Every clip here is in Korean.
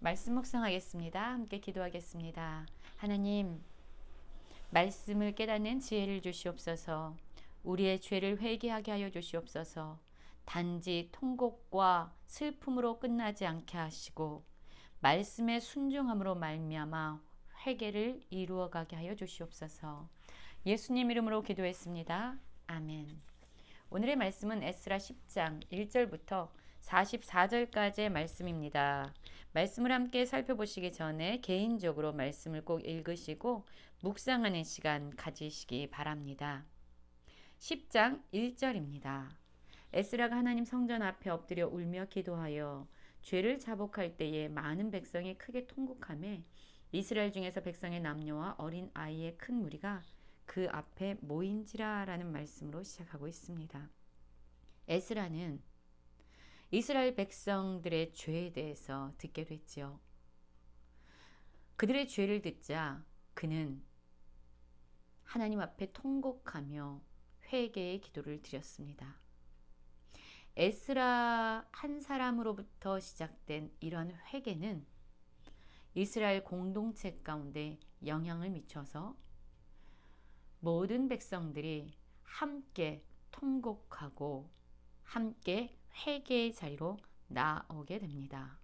말씀 묵상하겠습니다. 함께 기도하겠습니다. 하나님, 말씀을 깨닫는 지혜를 주시옵소서. 우리의 죄를 회개하게 하여 주시옵소서. 단지 통곡과 슬픔으로 끝나지 않게 하시고 말씀의 순종함으로 말미암아 회개를 이루어가게 하여 주시옵소서. 예수님 이름으로 기도했습니다. 아멘. 오늘의 말씀은 에스라 10장 1절부터 44절까지의 말씀입니다. 말씀을 함께 살펴보시기 전에 개인적으로 말씀을 꼭 읽으시고 묵상하는 시간 가지시기 바랍니다. 10장 1절입니다. 에스라가 하나님 성전 앞에 엎드려 울며 기도하여 죄를 자복할 때에 많은 백성이 크게 통곡하며 이스라엘 중에서 백성의 남녀와 어린 아이의 큰 무리가 그 앞에 모인지라 라는 말씀으로 시작하고 있습니다. 에스라는 이스라엘 백성들의 죄에 대해서 듣게 됐지요. 그들의 죄를 듣자 그는 하나님 앞에 통곡하며 회개의 기도를 드렸습니다. 에스라 한 사람으로부터 시작된 이러한 회개는 이스라엘 공동체 가운데 영향을 미쳐서 모든 백성들이 함께 통곡하고 함께 회개의 자리로 나오게 됩니다.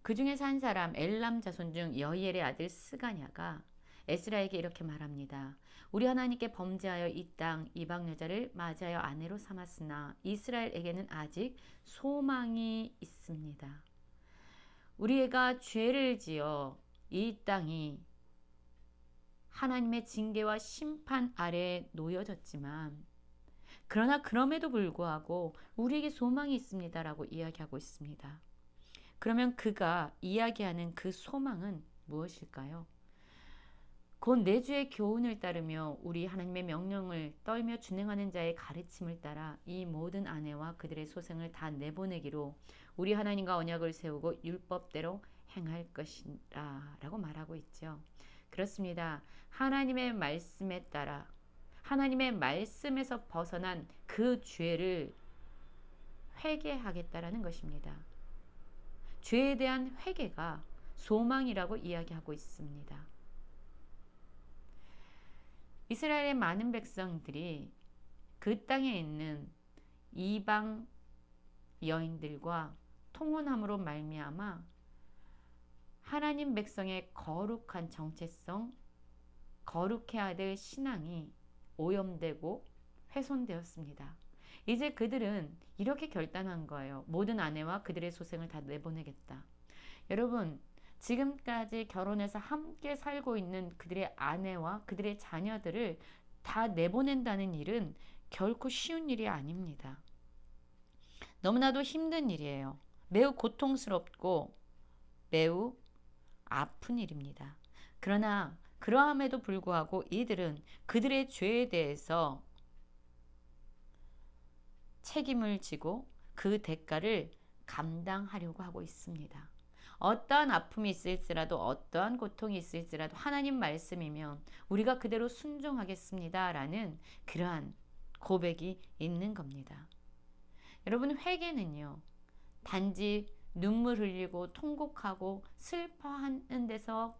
그 중에서 한 사람 엘람 자손 중 여히엘의 아들 스가냐가 에스라에게 이렇게 말합니다. 우리 하나님께 범죄하여 이 땅 이방 여자를 맞이하여 아내로 삼았으나 이스라엘에게는 아직 소망이 있습니다. 우리가 죄를 지어 이 땅이 하나님의 징계와 심판 아래에 놓여졌지만 그러나 그럼에도 불구하고 우리에게 소망이 있습니다라고 이야기하고 있습니다. 그러면 그가 이야기하는 그 소망은 무엇일까요? 곧 내 주의 교훈을 따르며 우리 하나님의 명령을 떨며 준행하는 자의 가르침을 따라 이 모든 아내와 그들의 소생을 다 내보내기로 우리 하나님과 언약을 세우고 율법대로 행할 것이라 라고 말하고 있죠. 그렇습니다. 하나님의 말씀에 따라 하나님의 말씀에서 벗어난 그 죄를 회개하겠다라는 것입니다. 죄에 대한 회개가 소망이라고 이야기하고 있습니다. 이스라엘의 많은 백성들이 그 땅에 있는 이방 여인들과 통혼함으로 말미암아 하나님 백성의 거룩한 정체성, 거룩해야 될 신앙이 오염되고 훼손되었습니다. 이제 그들은 이렇게 결단한 거예요. 모든 아내와 그들의 소생을 다 내보내겠다. 여러분, 지금까지 결혼해서 함께 살고 있는 그들의 아내와 그들의 자녀들을 다 내보낸다는 일은 결코 쉬운 일이 아닙니다. 너무나도 힘든 일이에요. 매우 고통스럽고 매우 아픈 일입니다. 그러나 그러함에도 불구하고 이들은 그들의 죄에 대해서 책임을 지고 그 대가를 감당하려고 하고 있습니다. 어떠한 아픔이 있을지라도 어떠한 고통이 있을지라도 하나님 말씀이면 우리가 그대로 순종하겠습니다 라는 그러한 고백이 있는 겁니다. 여러분, 회개는요 단지 눈물 흘리고 통곡하고 슬퍼하는 데서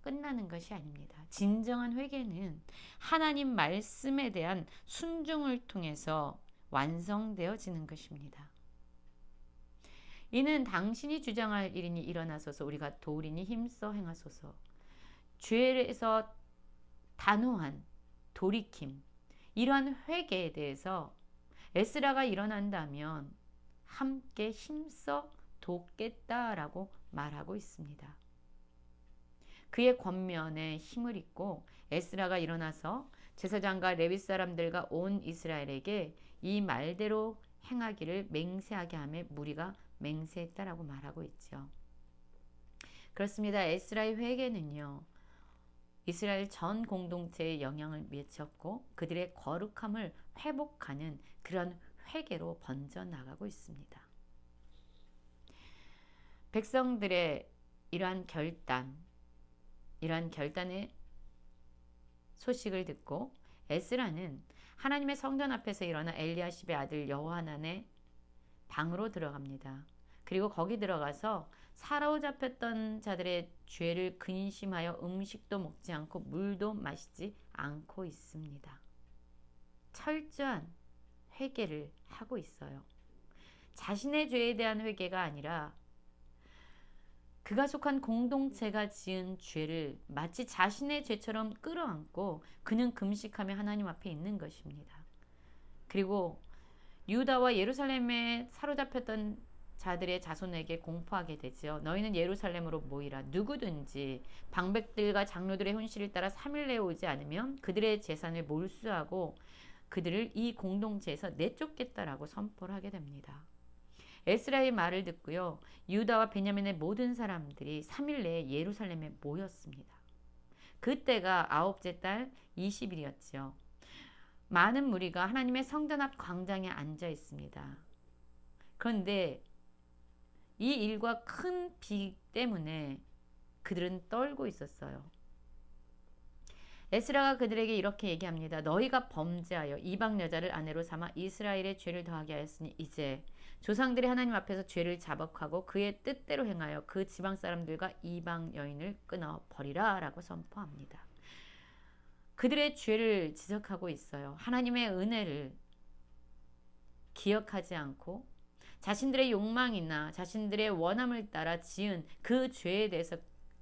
끝나는 것이 아닙니다. 진정한 회개는 하나님 말씀에 대한 순종을 통해서 완성되어지는 것입니다. 이는 당신이 주장할 일이니 일어나소서 우리가 도리니 힘써 행하소서. 죄에서 단호한 돌이킴, 이러한 회개에 대해서 에스라가 일어난다면 함께 힘써 돕겠다라고 말하고 있습니다. 그의 권면에 힘을 입고 에스라가 일어나서 제사장과 레위 사람들과 온 이스라엘에게 이 말대로 행하기를 맹세하게 하며 무리가 맹세했다라고 말하고 있죠. 그렇습니다. 에스라의 회개는요 이스라엘 전 공동체에 영향을 미쳤고 그들의 거룩함을 회복하는 그런 회개로 번져나가고 있습니다. 백성들의 이러한 결단의 소식을 듣고 에스라는 하나님의 성전 앞에서 일어나 엘리야십의 아들 여호하난의 방으로 들어갑니다. 그리고 거기 들어가서 사로잡혔던 자들의 죄를 근심하여 음식도 먹지 않고 물도 마시지 않고 있습니다. 철저한 회개를 하고 있어요. 자신의 죄에 대한 회개가 아니라 그가 속한 공동체가 지은 죄를 마치 자신의 죄처럼 끌어안고 그는 금식하며 하나님 앞에 있는 것입니다. 그리고 유다와 예루살렘에 사로잡혔던 자들의 자손에게 공포하게 되죠. 너희는 예루살렘으로 모이라. 누구든지 방백들과 장로들의 훈시를 따라 3일 내에 오지 않으면 그들의 재산을 몰수하고 그들을 이 공동체에서 내쫓겠다라고 선포를 하게 됩니다. 에스라의 말을 듣고요. 유다와 베냐민의 모든 사람들이 3일 내에 예루살렘에 모였습니다. 그때가 아홉째 달 20일이었죠. 많은 무리가 하나님의 성전 앞 광장에 앉아 있습니다. 그런데 이 일과 큰 비 때문에 그들은 떨고 있었어요. 에스라가 그들에게 이렇게 얘기합니다. 너희가 범죄하여 이방 여자를 아내로 삼아 이스라엘의 죄를 더하게 하였으니 이제 조상들이 하나님 앞에서 죄를 자복하고 그의 뜻대로 행하여 그 지방 사람들과 이방 여인을 끊어버리라 라고 선포합니다. 그들의 죄를 지적하고 있어요. 하나님의 은혜를 기억하지 않고 자신들의 욕망이나 자신들의 원함을 따라 지은 그 죄에 대해서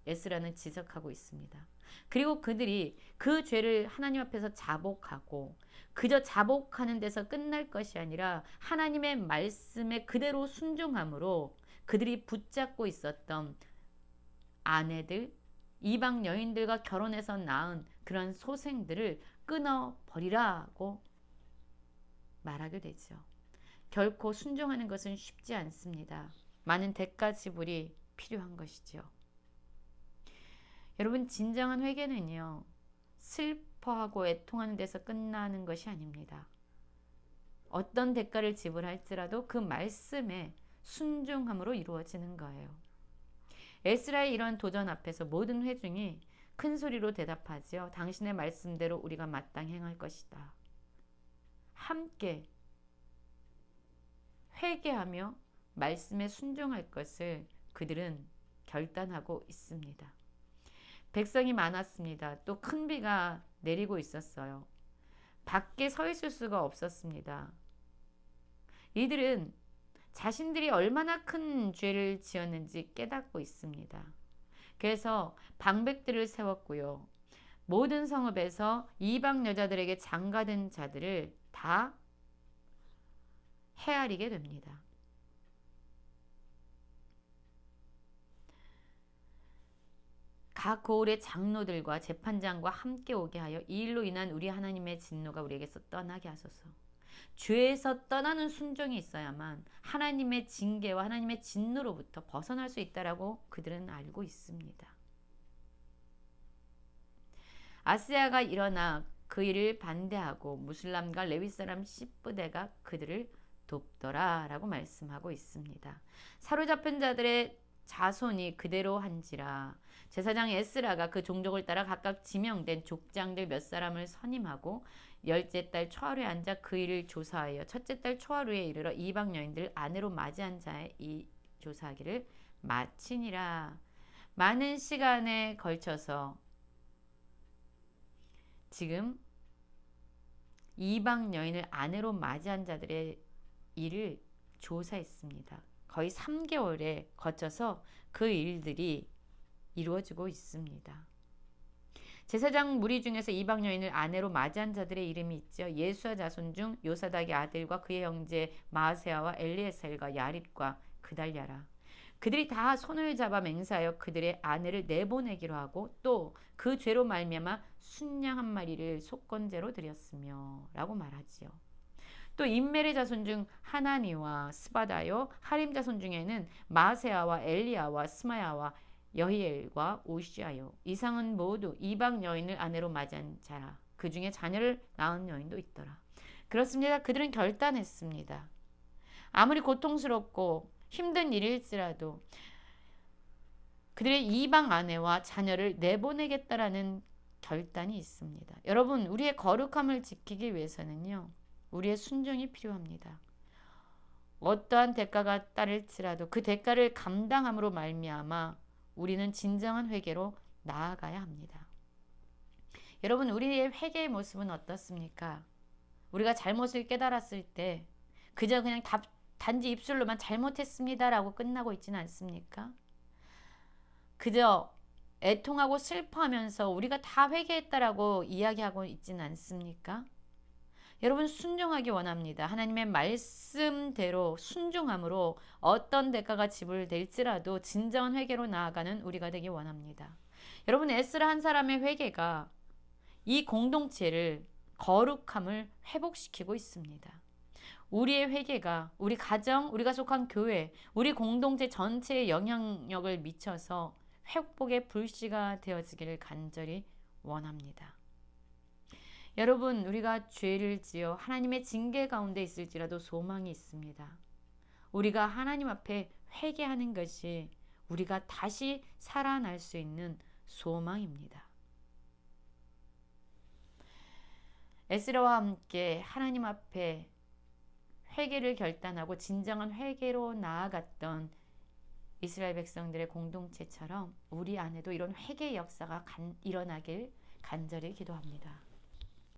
에스라는 지적하고 있습니다. 그리고 그들이 그 죄를 하나님 앞에서 자복하고 그저 자복하는 데서 끝날 것이 아니라 하나님의 말씀에 그대로 순종함으로 그들이 붙잡고 있었던 아내들, 이방 여인들과 결혼해서 낳은 그런 소생들을 끊어버리라고 말하게 되죠. 결코 순종하는 것은 쉽지 않습니다. 많은 대가 지불이 필요한 것이죠. 여러분, 진정한 회개는요, 슬퍼하고 애통하는 데서 끝나는 것이 아닙니다. 어떤 대가를 지불할지라도 그 말씀에 순종함으로 이루어지는 거예요. 에스라의 이러한 도전 앞에서 모든 회중이 큰 소리로 대답하지요. 당신의 말씀대로 우리가 마땅히 행할 것이다. 함께 회개하며 말씀에 순종할 것을 그들은 결단하고 있습니다. 백성이 많았습니다. 또 큰 비가 내리고 있었어요. 밖에 서 있을 수가 없었습니다. 이들은 자신들이 얼마나 큰 죄를 지었는지 깨닫고 있습니다. 그래서 방백들을 세웠고요. 모든 성읍에서 이방 여자들에게 장가든 자들을 다 헤아리게 됩니다. 각 고을의 장로들과 재판장과 함께 오게 하여 이 일로 인한 우리 하나님의 진노가 우리에게서 떠나게 하소서. 죄에서 떠나는 순종이 있어야만 하나님의 징계와 하나님의 진노로부터 벗어날 수 있다라고 그들은 알고 있습니다. 아스야가 일어나 그 일을 반대하고 무슬람과 레위 사람 10부대가 그들을 돕더라 라고 말씀하고 있습니다. 사로잡힌 자들의 자손이 그대로 한지라 제사장 에스라가 그 종족을 따라 각각 지명된 족장들 몇 사람을 선임하고 열째 달 초하루에 앉아 그 일을 조사하여 첫째 달 초하루에 이르러 이방 여인들 아내로 맞이한 자의 이 조사하기를 마치니라. 많은 시간에 걸쳐서 지금 이방 여인을 아내로 맞이한 자들의 일을 조사했습니다. 거의 3개월에 거쳐서 그 일들이 이루어지고 있습니다. 제사장 무리 중에서 이방 여인을 아내로 맞이한 자들의 이름이 있죠. 예수와 자손 중 요사닥의 아들과 그의 형제 마아세아와 엘리에셀과 야립과 그달랴라. 그들이 다 손을 잡아 맹세하여 그들의 아내를 내보내기로 하고 또 그 죄로 말미암아 순양 한 마리를 속건제로 드렸으며 라고 말하지요. 또 인멜의 자손 중 하나니와 스바다요 하림 자손 중에는 마세아와 엘리야와 스마야와 여히엘과 오시아요 이상은 모두 이방 여인을 아내로 맞이한 자라. 그 중에 자녀를 낳은 여인도 있더라. 그렇습니다. 그들은 결단했습니다. 아무리 고통스럽고 힘든 일일지라도 그들의 이방 아내와 자녀를 내보내겠다라는 결단이 있습니다. 여러분, 우리의 거룩함을 지키기 위해서는요, 우리의 순종이 필요합니다. 어떠한 대가가 따를지라도 그 대가를 감당함으로 말미암아 우리는 진정한 회개로 나아가야 합니다. 여러분, 우리의 회개의 모습은 어떻습니까? 우리가 잘못을 깨달았을 때 그저 그냥 단지 입술로만 잘못했습니다라고 끝나고 있지는 않습니까? 그저 애통하고 슬퍼하면서 우리가 다 회개했다라고 이야기하고 있지는 않습니까? 여러분, 순종하기 원합니다. 하나님의 말씀대로 순종함으로 어떤 대가가 지불될지라도 진정한 회개로 나아가는 우리가 되기 원합니다. 여러분, 에스라 한 사람의 회개가 이 공동체를 거룩함을 회복시키고 있습니다. 우리의 회개가 우리 가정, 우리가 속한 교회, 우리 공동체 전체에 영향력을 미쳐서 회복의 불씨가 되어지기를 간절히 원합니다. 여러분, 우리가 죄를 지어 하나님의 징계 가운데 있을지라도 소망이 있습니다. 우리가 하나님 앞에 회개하는 것이 우리가 다시 살아날 수 있는 소망입니다. 에스라와 함께 하나님 앞에 회개를 결단하고 진정한 회개로 나아갔던 이스라엘 백성들의 공동체처럼 우리 안에도 이런 회개의 역사가 일어나길 간절히 기도합니다.